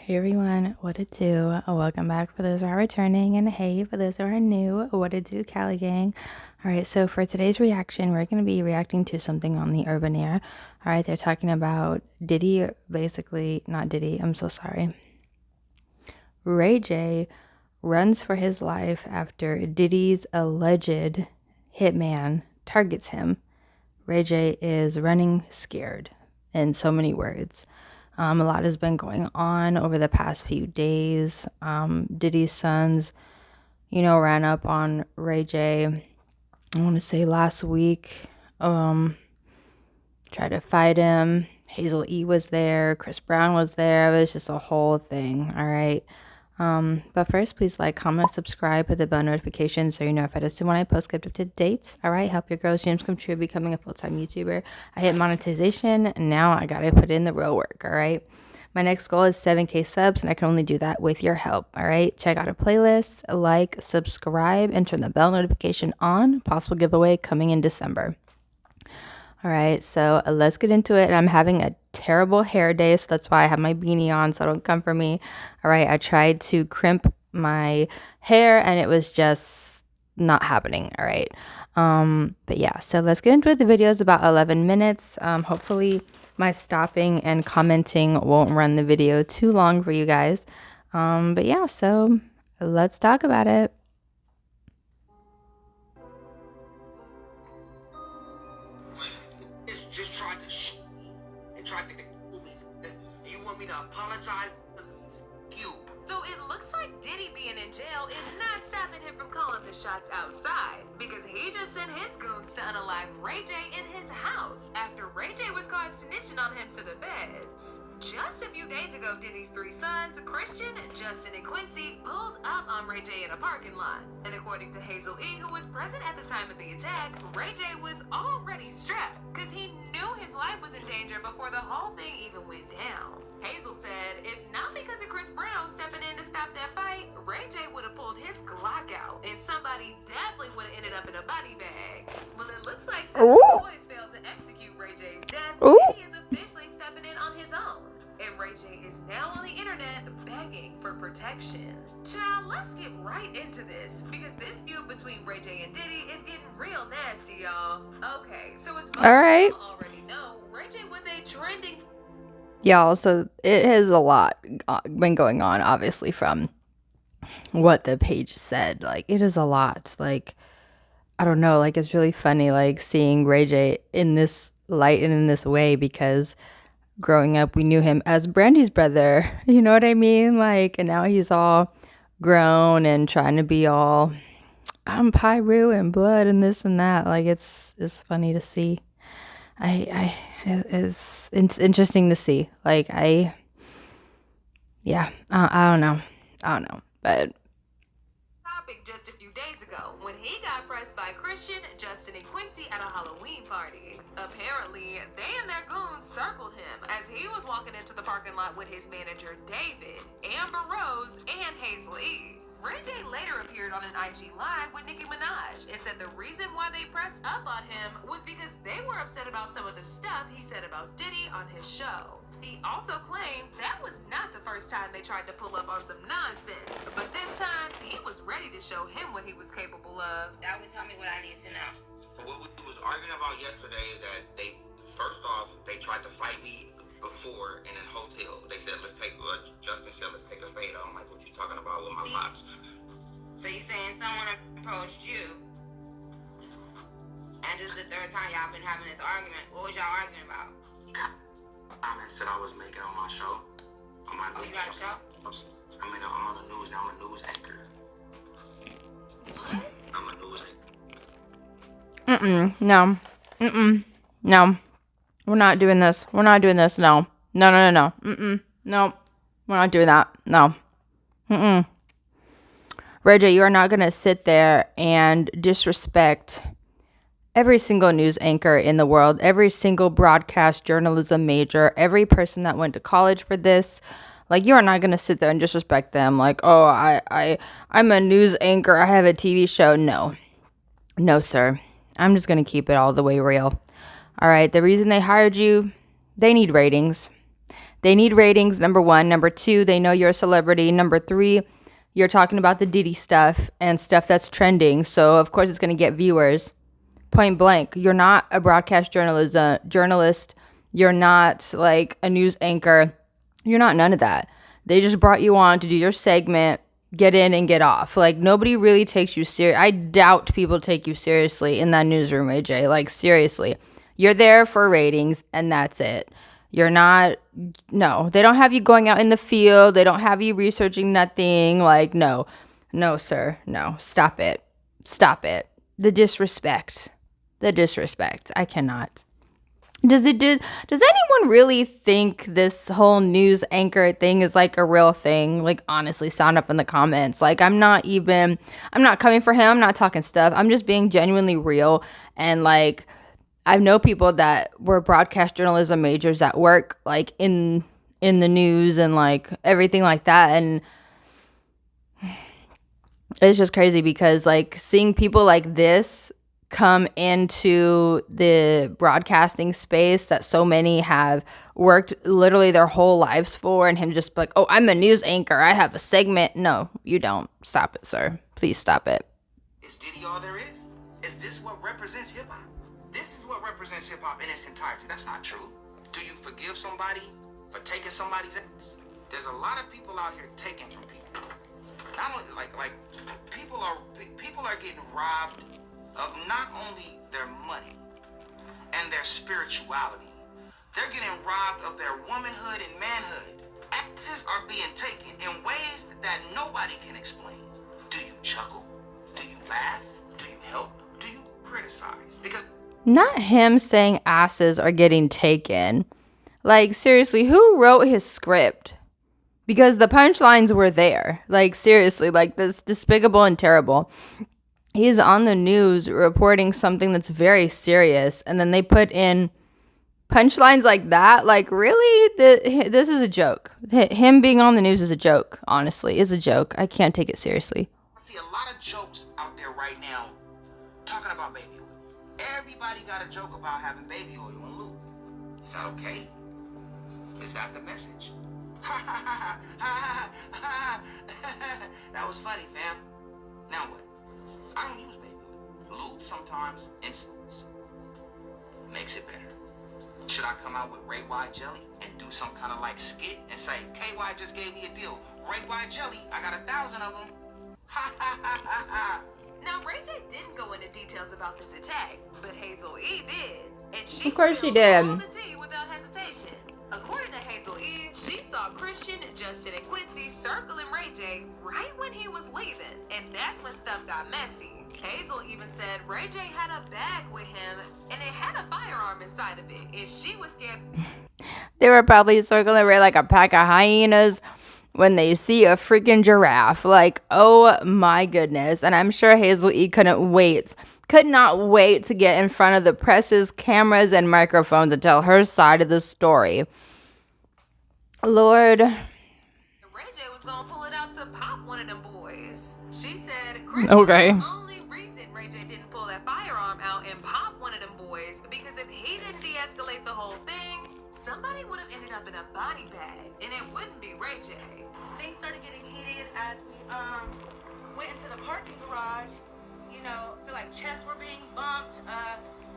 Hey everyone, what it do? Welcome back for those who are returning, and hey for those who are new, what it do, Cali gang. Alright, so for today's reaction, we're going to be reacting to something on the Urban Air. Alright, they're talking about Diddy, basically, not Diddy, I'm so sorry. Ray J runs for his life after Diddy's alleged hitman targets him. Ray J is running scared, in so many words. A lot has been going on over the past few days. Diddy's sons, ran up on Ray J, I want to say last week, tried to fight him. Hazel E was there, Chris Brown was there. It was just a whole thing, all right? But first, please like, comment, subscribe, hit the bell notification so you know if I do when I post kept up to dates. All right, help your girls' dreams come true, becoming a full-time YouTuber. I hit monetization, and now I gotta put in the real work. All right, my next goal is 7K subs, and I can only do that with your help. All right, check out a playlist, like, subscribe, and turn the bell notification on. Possible giveaway coming in December. All right, so let's get into it. And I'm having a terrible hair day, so that's why I have my beanie on, so don't come for me. All right, I tried to crimp my hair, and it was just not happening. All right, but yeah, so let's get into it. The video is about 11 minutes. Hopefully my stopping and commenting won't run the video too long for you guys. But yeah, so let's talk about it. Apologize to you. So it looks like Diddy being in jail is not stopping him from calling the shots outside, because he just sent his goons to unalive Ray J in his house after Ray J was caught snitching on him to the feds. Just a few days ago, Diddy's three sons, Christian, Justin, and Quincy, pulled up on Ray J in a parking lot. And according to Hazel E, who was present at the time of the attack, Ray J was already strapped because he knew his life was in danger before the whole thing even went down. Hazel said if not because of Chris Brown stepping in to stop that fight, Ray J would have pulled his Glock out, and somebody definitely would have ended up in a body bag. Well, it looks like since the boys failed to execute Ray J's death, Diddy is officially stepping in on his own. And Ray J is now on the internet begging for protection. Child, let's get right into this, because this feud between Ray J and Diddy is getting real nasty, y'all. Okay, so as most people already know, Ray J was a trending... Y'all, so it has a lot been going on, obviously, from what the page said. Like, it is a lot. Like, I don't know, like, it's really funny, like, seeing Ray J in this light and in this way, because growing up, we knew him as Brandy's brother, you know what I mean? Like, and now he's all grown and trying to be all, I'm Pyru and blood and this and that. Like, it's funny to see. It's interesting to see. Like, I don't know, but topic just a few days ago when he got pressed by Christian, Justin, and Quincy at a Halloween party. Apparently, they and their goons circled him as he was walking into the parking lot with his manager David, Amber Rose, and Hazel E. Ray J later appeared on an IG Live with Nicki Minaj and said the reason why they pressed up on him was because they were upset about some of the stuff he said about Diddy on his show. He also claimed that was not the first time they tried to pull up on some nonsense, but this time he was ready to show him what he was capable of. That would tell me what I need to know. What we was arguing about yesterday is that they, first off, they tried to fight me before in a hotel. They said, Justin said, let's take a fade. I'm like, what you talking about with my pops? So you saying someone approached you, and this is the third time y'all been having this argument. What was y'all arguing about? I said I was making on my show. On my news you got a show? I'm on the news now. I'm a news anchor. I'm a news anchor. No. We're not doing this. No. No. We're not doing that. No. Ray J, you are not going to sit there and disrespect every single news anchor in the world, every single broadcast journalism major, every person that went to college for this. Like, you are not going to sit there and disrespect them. Like, oh, I'm a news anchor. I have a TV show. No, sir. I'm just going to keep it all the way real. All right. The reason they hired you, they need ratings. They need ratings, number one. Number two, they know you're a celebrity. Number three, you're talking about the Diddy stuff and stuff that's trending. So, of course, it's going to get viewers. Point blank. You're not a broadcast journalist. You're not like a news anchor. You're not none of that. They just brought you on to do your segment, get in and get off. Like, nobody really takes you serious. I doubt people take you seriously in that newsroom, AJ. Like, seriously. You're there for ratings, and that's it. You're not, no. They don't have you going out in the field. They don't have you researching nothing. Like, no. No, sir. No. Stop it. Stop it. The disrespect. The disrespect. I cannot. Does anyone really think this whole news anchor thing is like a real thing? Like, honestly, sound up in the comments. Like, I'm not coming for him. I'm not talking stuff. I'm just being genuinely real. And like, I know people that were broadcast journalism majors that work like in the news and like everything like that. And it's just crazy because like seeing people like this come into the broadcasting space that so many have worked literally their whole lives for, and him just like, oh, I'm a news anchor, I have a segment. No, you don't. Stop it, sir. Please stop it. Is Diddy all there is? Is this what represents hip-hop? This is what represents hip-hop in its entirety. That's not true. Do you forgive somebody for taking somebody's ass? There's a lot of people out here taking from people. Not only like people are getting robbed of not only their money and their spirituality, they're getting robbed of their womanhood and manhood. Asses are being taken in ways that nobody can explain. Do you chuckle? Do you laugh? Do you help? Do you criticize? Because not him saying asses are getting taken. Like, seriously, who wrote his script? Because the punchlines were there. Like, seriously, like, this despicable and terrible. He's on the news reporting something that's very serious, and then they put in punchlines like that. Like, really? This is a joke. Him being on the news is a joke, honestly. Is a joke. I can't take it seriously. I see a lot of jokes out there right now talking about baby oil. Everybody got a joke about having baby oil on lube. Is that okay? Is that the message? That was funny, fam. Now what? I don't use baby oil. Lube sometimes instance makes it better. Should I come out with Ray Y jelly and do some kind of like skit and say, KY just gave me a deal. Ray Y jelly, I got 1,000 of them. Now, Ray J didn't go into details about this attack, but Hazel E did. And she Of course she spilled did. all the tea without hesitation. According to Hazel E, she saw Christian, Justin, and Quincy circling Ray J right when he was leaving, and that's when stuff got messy. Hazel even said Ray J had a bag with him, and it had a firearm inside of it, and she was scared. They were probably circling Ray like a pack of hyenas when they see a freaking giraffe. Like, oh my goodness. And I'm sure Hazel E could not wait to get in front of the presses, cameras, and microphones to tell her side of the story. Lord. Ray J was gonna pull it out to pop one of them boys. She said Chris Okay. was the only reason Ray J didn't pull that firearm out and pop one of them boys, because if he didn't de-escalate the whole thing, somebody would have ended up in a body bag, and it wouldn't be Ray J. Things started getting heated as we went into the parking garage. You know, feel like chests were being bumped.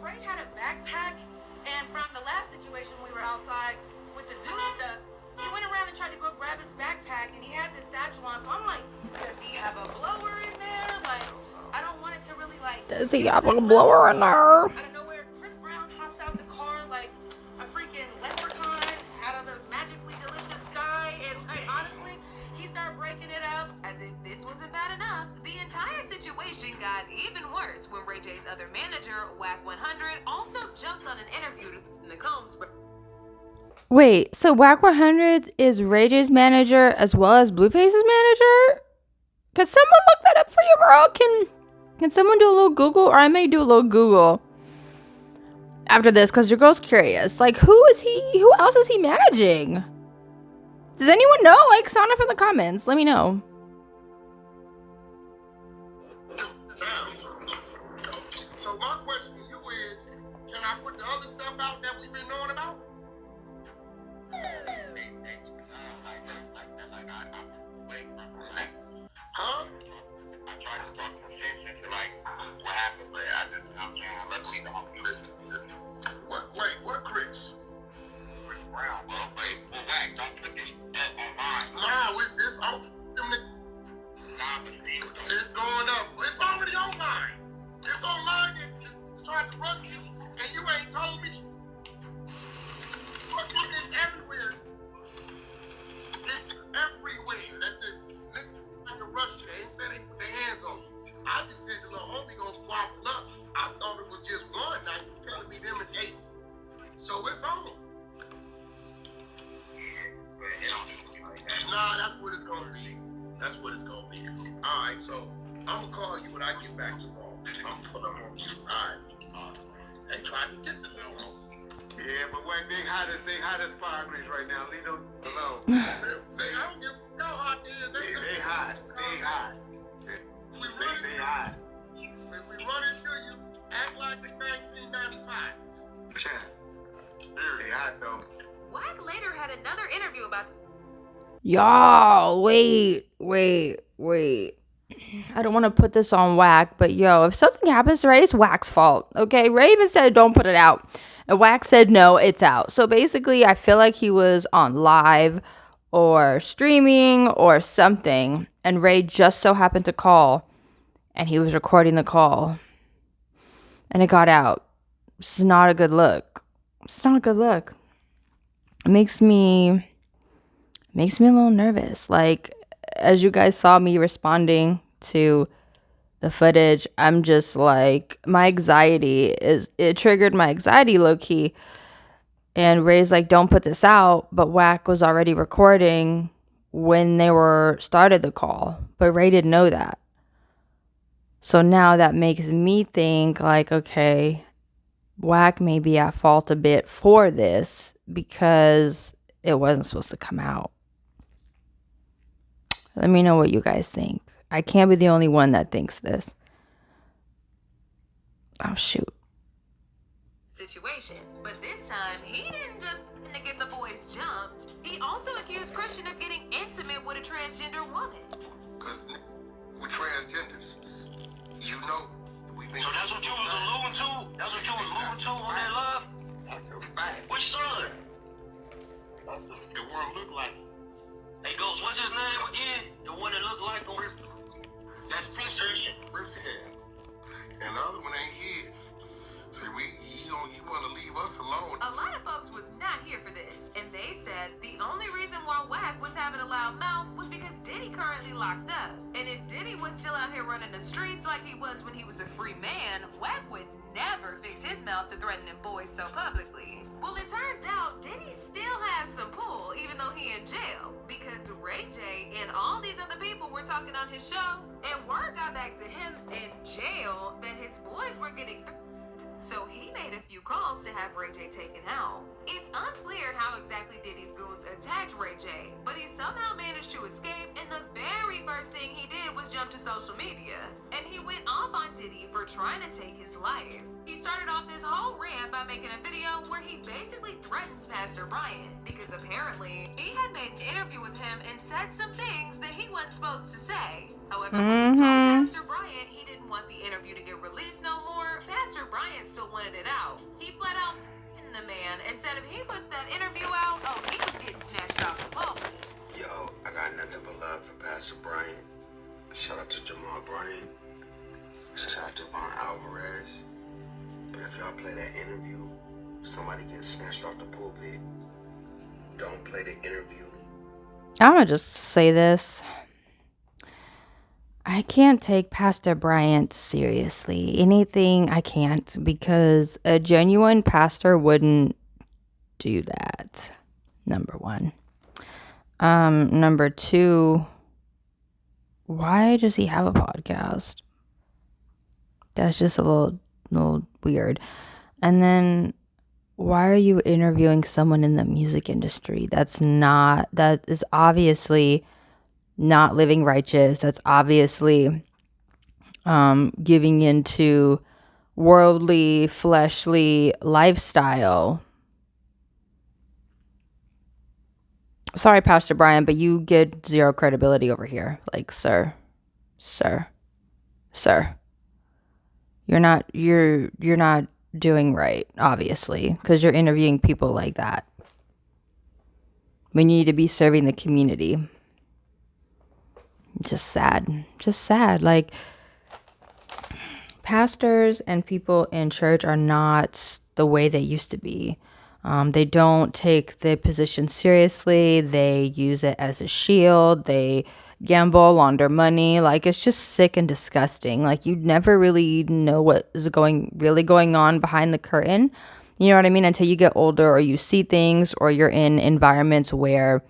Ray had a backpack, and from the last situation we were outside with the zoo stuff, he went around and tried to go grab his backpack, and he had this satchel on. So I'm like, does he have a blower in there? Like, I don't want it to really like. Does he have a blower in there? Out of nowhere, Chris Brown hops out the car like a freaking leprechaun out of the magically delicious sky, and like honestly, he started breaking it up. As if this wasn't bad enough, the entire situation got even worse when Ray J's other manager, Whack 100, also jumped on an interview in the Combs. Wait, so Whack 100 is Ray J's manager as well as Blueface's manager? Can someone look that up for you, girl? Can someone do a little Google? Or I may do a little Google after this, because your girl's curious. Like, who else is he managing? Does anyone know? Like, sound off in the comments. Let me know. So my question to you is, can I put the other stuff out that we've been knowing about? Nah, that's what it's gonna be. That's what it's gonna be. All right, so I'm gonna call you when I get back tomorrow. I'm pulling on you. All right. They tried to get the little homie. Yeah, but when they hot as fire grease right now. Leave them alone. They don't give no hot there. They hot. They hot. We run They into hot. you. When we run into you, act like it's 1995. They hot though. Wack later had another interview about Y'all, wait. I don't want to put this on Wack, but yo, if something happens to Ray, it's Wack's fault. Okay, Ray even said don't put it out. And Wack said no, it's out. So basically, I feel like he was on live or streaming or something. And Ray just so happened to call. And he was recording the call. And it got out. It's not a good look. It's not a good look. It makes me a little nervous. Like, as you guys saw me responding to the footage, I'm just like, it triggered my anxiety low-key. And Ray's like, don't put this out, but Wack was already recording when they started the call, but Ray didn't know that. So now that makes me think like, okay, Wack may be at fault a bit for this because it wasn't supposed to come out. Let me know what you guys think. I can't be the only one that thinks this. Oh, shoot. situation. But this time, he didn't just get the boys jumped. He also accused Christian of getting intimate with a transgender woman. Because we're transgenders. You know, we've been... So that's what you was alluding to? That's what you was alluding to on that love? That's a fact. Which son? That's the one look like. Hey, Ghost, what's his name again? The one that looked like him? That's Christian. And the other one ain't here. See, he want to leave us alone. A lot of folks was not here for this, and they said the only reason why Wack was having a loud mouth was because Diddy currently locked up. And if Diddy was still out here running the streets like he was when he was a free man, Wack would never fix his mouth to threatening boys so publicly. Well, it turns out Diddy still has some pull, even though he in jail, because Ray J and all these other people were talking on his show, and word got back to him in jail that his boys were getting so he made a few calls to have Ray J taken out. It's unclear how exactly Diddy's goons attacked Ray J, but he somehow managed to escape, and the very first thing he did was jump to social media. And he went off on Diddy for trying to take his life. He started off this whole rant by making a video where he basically threatens Pastor Bryant, because apparently he had made an interview with him and said some things that he wasn't supposed to say. However, when he told Pastor Bryant he didn't want the interview to get released no more, Pastor Bryant still wanted it out. He flat out the man and said if he puts that interview out, oh, he was getting snatched off the pulpit. Yo, I got nothing but love for Pastor Bryant. Shout out to Jamal Bryant. Shout out to Von Alvarez. But if y'all play that interview, somebody gets snatched off the pulpit. Don't play the interview. I'm gonna just say this. I can't take Pastor Bryant seriously. Anything, I can't, because a genuine pastor wouldn't do that. Number one. Number two, why does he have a podcast? That's just a little weird. And then, why are you interviewing someone in the music industry? That is obviously not living righteous. That's obviously giving into worldly, fleshly lifestyle. Sorry, Pastor Brian, but you get zero credibility over here. Like, sir. You're not doing right, obviously, because you're interviewing people like that. We need to be serving the community. Just sad. Like, pastors and people in church are not the way they used to be. They don't take the position seriously. They use it as a shield. They gamble, launder money. Like, it's just sick and disgusting. Like, you never really know what is really going on behind the curtain. You know what I mean? Until you get older, or you see things, or you're in environments where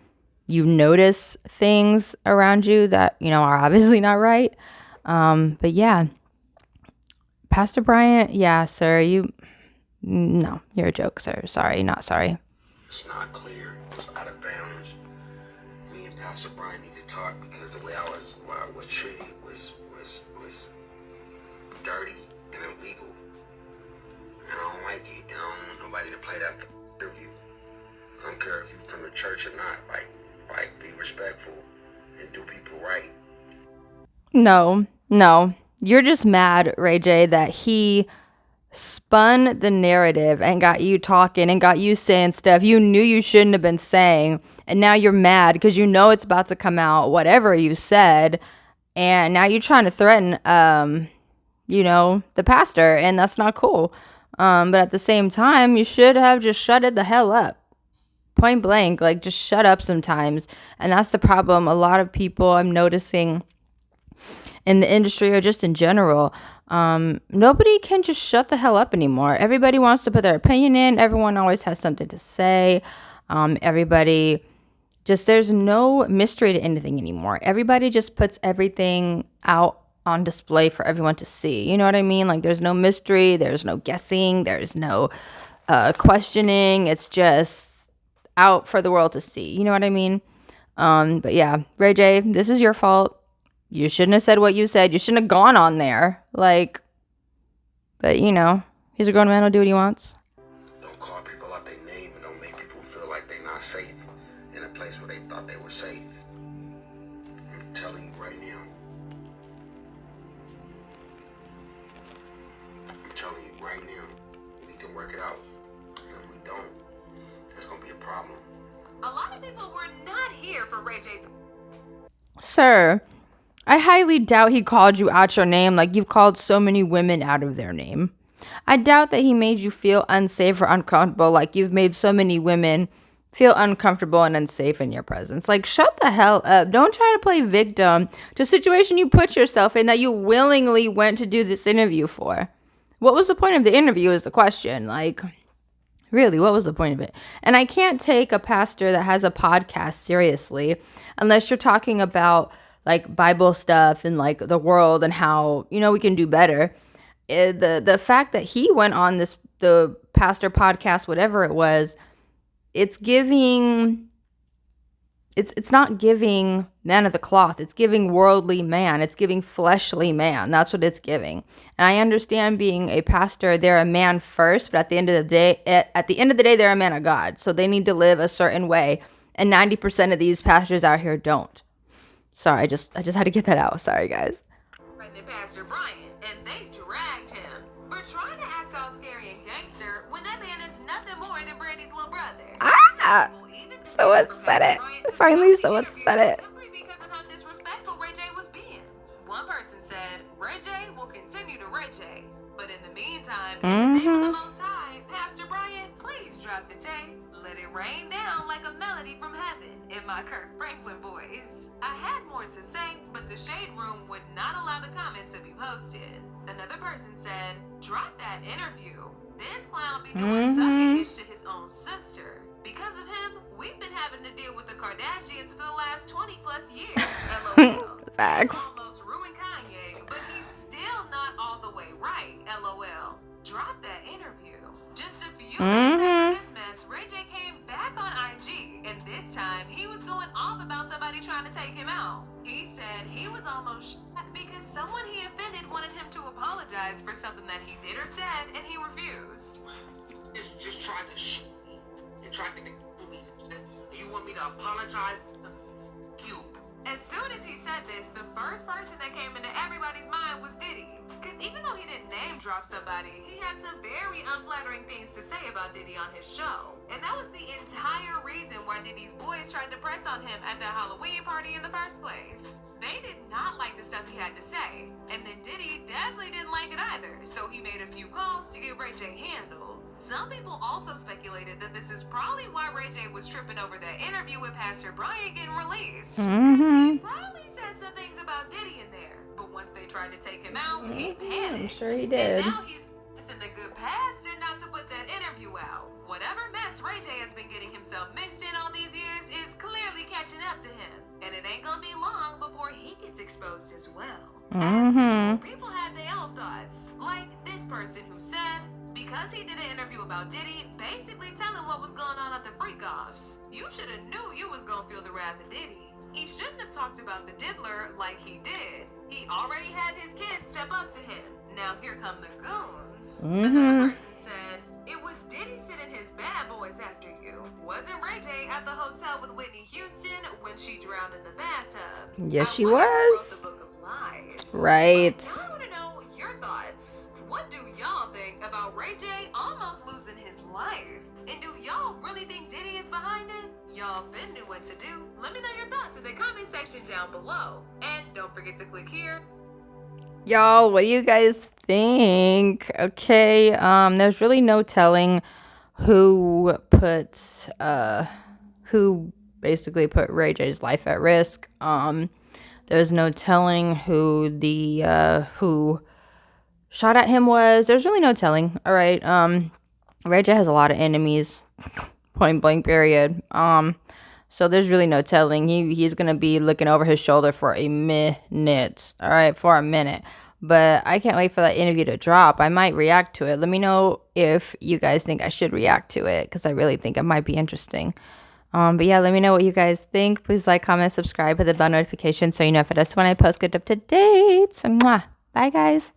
you notice things around you that, you know, are obviously not right. But yeah, Pastor Bryant, yeah, sir, no, you're a joke, sir. Sorry, not sorry. It's not clear. It was out of bounds. Me and Pastor Brian need to talk because the way I was treated was dirty and illegal. And I don't like it. And I don't want nobody to play that interview. I don't care if you're from the church or not. Like, be respectful and do people right. No. You're just mad, Ray J, that he spun the narrative and got you talking and got you saying stuff you knew you shouldn't have been saying. And now you're mad because you know it's about to come out, whatever you said. And now you're trying to threaten, you know, the pastor. And that's not cool. But at the same time, you should have just shutted the hell up. Point blank, like, just shut up sometimes. And that's the problem. A lot of people I'm noticing in the industry or just in general, nobody can just shut the hell up anymore. Everybody wants to put their opinion in. Everyone always has something to say. Everybody just, there's no mystery to anything anymore. Everybody just puts everything out on display for everyone to see. You know what I mean? Like, there's no mystery. There's no guessing. There's no questioning. It's just out for the world to see. You know what I mean? But yeah, Ray J, this is your fault. You shouldn't have said what you said. You shouldn't have gone on there. Like, but you know, he's a grown man. He'll do what he wants. Don't call people out their name and don't make people feel like they're not safe in a place where they thought they were safe. I'm telling you right now. We need to work it out. If we don't, it's going to be a problem. A lot of people were not here for Ray J. Sir, I highly doubt he called you out your name like you've called so many women out of their name. I doubt that he made you feel unsafe or uncomfortable like you've made so many women feel uncomfortable and unsafe in your presence. Like, shut the hell up. Don't try to play victim to a situation you put yourself in that you willingly went to do this interview for. What was the point of the interview is the question. Like, really, what was the point of it? And I can't take a pastor that has a podcast seriously unless you're talking about like Bible stuff and like the world and how, you know, we can do better. The fact that he went on the pastor podcast, whatever it was, it's not giving man of the cloth. It's giving worldly man. It's giving fleshly man. That's what it's giving. And I understand being a pastor, they're a man first, but at the end of the day, they're a man of God. So they need to live a certain way. And 90% of these pastors out here don't. Sorry, I just had to get that out. Sorry, guys. Pastor Bryant, and they dragged him for trying to act all scary and gangster when that man is nothing more than Brandy's little brother. Someone said it. Finally, someone said it. Simply because of how disrespectful Ray J was being. One person said, Ray J will continue to Ray J. But in the meantime, in the name of the Most High, Pastor Bryant, please drop the tape. Let it rain down like a melody from heaven in my Kirk Franklin voice. I had more to say, but the shade room would not allow the comment to be posted. Another person said, drop that interview. This clown be doing suckish to his own sister. Because of him, we've been having to deal with the Kardashians for the last 20 plus years. LOL. Facts. He almost ruined Kanye, but he's still not all the way right. LOL. Drop that interview. Just a few minutes after this mess, Ray J came back on IG, and this time he was going off about somebody trying to take him out. He said he was almost shot because someone he offended wanted him to apologize for something that he did or said, and he refused. Just tried to shoot me and tried to get me. You want me to apologize? You. As soon as he said this, the first person that came into everybody's mind was Diddy. Because even though he didn't name drop somebody, he had some very unflattering things to say about Diddy on his show. And that was the entire reason why Diddy's boys tried to press on him at the Halloween party in the first place. They did not like the stuff he had to say. And then Diddy definitely didn't like it either, so he made a few calls to get Ray J handled. Some people also speculated that this is probably why Ray J was tripping over that interview with Pastor Bryant getting released. Because he probably said some things about Diddy in there. But once they tried to take him out, he panicked. I'm sure he did. And now he's in the good past and not to put that interview out. Whatever mess Ray J has been getting himself mixed in all these years is clearly catching up to him. And it ain't gonna be long before he gets exposed as well. As usual, people had their own thoughts. Like this person who said, because he did an interview about Diddy, basically telling what was going on at the freak-offs. You should have knew you was gonna feel the wrath of Diddy. He shouldn't have talked about the diddler like he did. He already had his kids step up to him. Now here come the goons. Another person said, it was Diddy sending his bad boys after you. Wasn't Ray J at the hotel with Whitney Houston when she drowned in the bathtub? Yes, she I wonder who was. wrote the book of lies. Right. But now I want to know your thoughts. What do y'all think about Ray J almost losing his life? And do y'all really think Diddy is behind it? Y'all been knew what to do. Let me know your thoughts in the comment section down below. And don't forget to click here. Y'all, what do you guys think? Okay, there's really no telling who basically put Ray J's life at risk. There's no telling who shot at him was. There's really no telling. All right. Ray J has a lot of enemies. Point blank period. So there's really no telling. He's gonna be looking over his shoulder for a minute. All right, for a minute. But I can't wait for that interview to drop. I might react to it. Let me know if you guys think I should react to it, because I really think it might be interesting. But yeah, let me know what you guys think. Please like, comment, subscribe, hit the bell notification so you know if it is when I post good up to date. Mwah. Bye guys.